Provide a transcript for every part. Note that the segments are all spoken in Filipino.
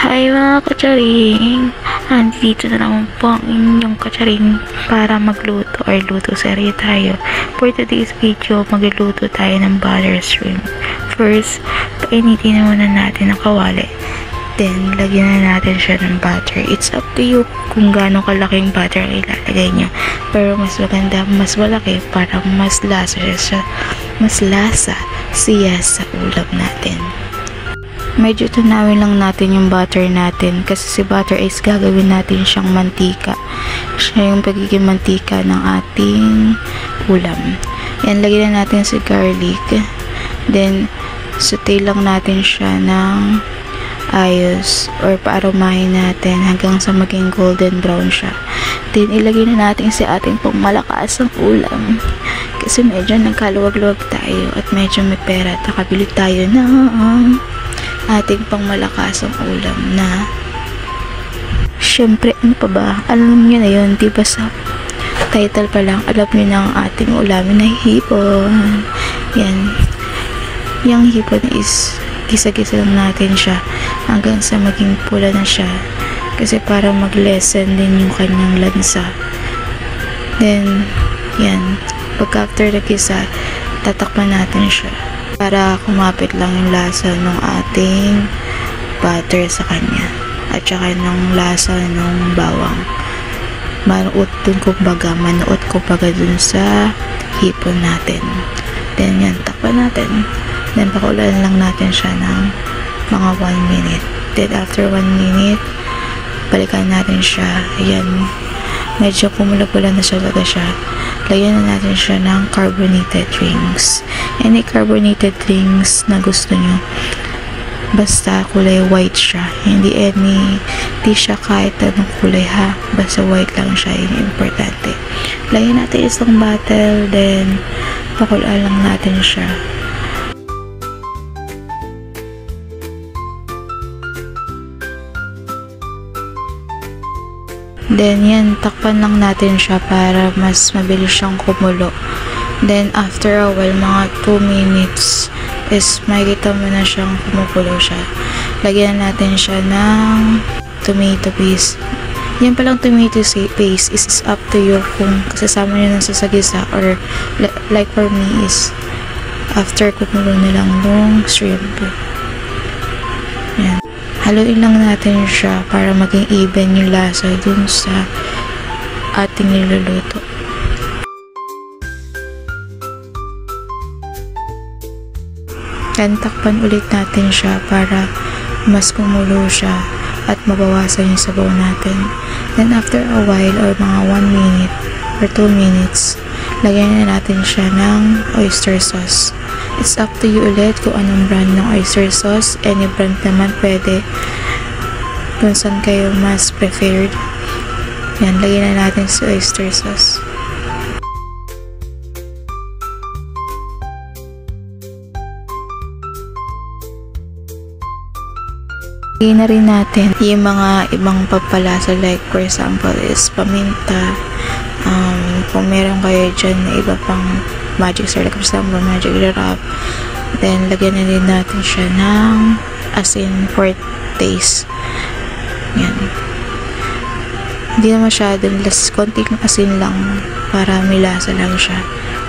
Hi mga kacharing! Andito na naman po ang inyong kacharing para magluto or luto serye tayo. For today's video, magluluto tayo ng butter shrimp. First, painitin na muna natin ang kawali. Then, lagyan na natin siya ng butter. It's up to you kung gaano kalaking butter ang ilalagay nyo. Pero mas maganda, mas malaki para mas lasa siya sa ulam natin. Medyo tunawin lang natin yung butter natin kasi si butter is gagawin natin siyang mantika. Siya yung pagiging mantika ng ating ulam. Yan, lagyan na natin si garlic. Then, saute lang natin siya ng ayos or paaromahin natin hanggang sa maging golden brown siya. Then, ilagay na natin si ating pangmalakas ang ulam. Kasi medyo nagkaluwag-luwag tayo at medyo may pera at nakabili tayo ng ating pangmalakas ang ulam na syempre, ano pa ba? Alam nyo na yun, diba sa title pa lang, alam nyo na ang ating ulamin na hipon. Yan. Yung hipon is gisa-gisa lang natin siya hanggang sa maging pula na siya kasi para mag-lessen din yung kanyang lansa. Then, yan. Pag after na gisa, tatakpan natin siya para kumapit lang yung lasa ng ating butter sa kanya at saka ng lasa ng bawang. Manuot dun sa hipon natin. Then yan, takpan natin. Then pakulan lang natin siya ng mga 1 minute. Then after 1 minute, balikan natin siya. Ayan, medyo pumula-pula na siya talaga siya. Lagyan na natin siya ng carbonated drinks. Any carbonated drinks na gusto nyo. Basta kulay white siya. Hindi siya kahit anong kulay ha. Basta white lang siya. Yung importante. Lagyan natin isang bottle. Then, pakulaan lang natin siya. Then, yan, takpan lang natin siya para mas mabilis siyang kumulo. Then, after a while, mga 2 minutes, is makikita mo na siyang kumukulo siya. Lagyan natin siya ng tomato paste. Yan palang tomato paste is up to you kung kasama nyo ng sasagisa or like for me is after kumulo na lang ng shrimp. Yan. Haluin lang natin siya para maging even yung lasa dun sa ating niluluto. Then, takpan ulit natin siya para mas kumulo siya at mabawasan yung sabaw natin. Then, after a while or mga 1 minute or 2 minutes, lagyan na natin siya ng oyster sauce. It's up to you ulit kung anong brand ng oyster sauce. Any brand naman pwede. Kung saan kayo mas preferred. Yan, lagyan na natin si oyster sauce. Lagyan na rin natin yung mga ibang papalasa like for example is paminta. Kung meron kayo dyan na iba pang magic syrup, like for example magic syrup, then lagyan na din natin siya ng asin for taste. Yan, hindi na masyadong konting asin lang para may lasa lang siya,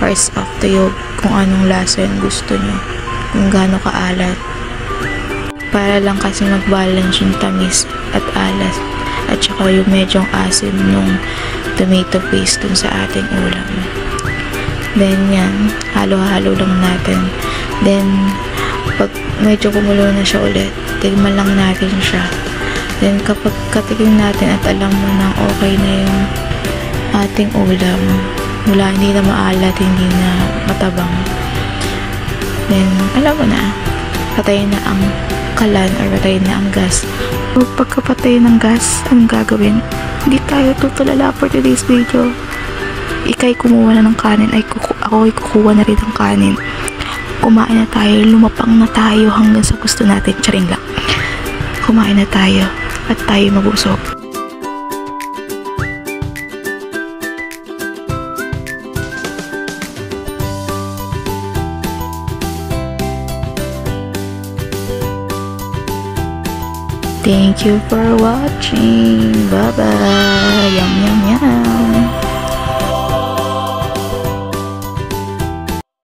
or it's up to you kung anong lasa yung gusto nyo, kung gaano kaalat, para lang kasi mag-balance yung tamis at alat at saka yung medyong asim nung tomato paste dun sa ating ulam. Then yan, halo-halo lang natin. Then pag medyo kumulo na siya ulit, tigman lang natin siya. Then kapag katikim natin at alam mo nang okay na yung ating ulam, hindi na maalat, hindi na matabang, then alam mo na, patayin na ang kalan or patayin na ang gas. O pagkapatay ng gas, anong gagawin? Hindi tayo tutulala for today's video. Ika'y kumuha na ng kanin, ako ay kukuha na rin ng kanin. Kumain na tayo, lumapang na tayo hanggang sa gusto natin. Charing lang. Kumain na tayo at tayo mabusog. Thank you for watching. Bye-bye. Yum, yum.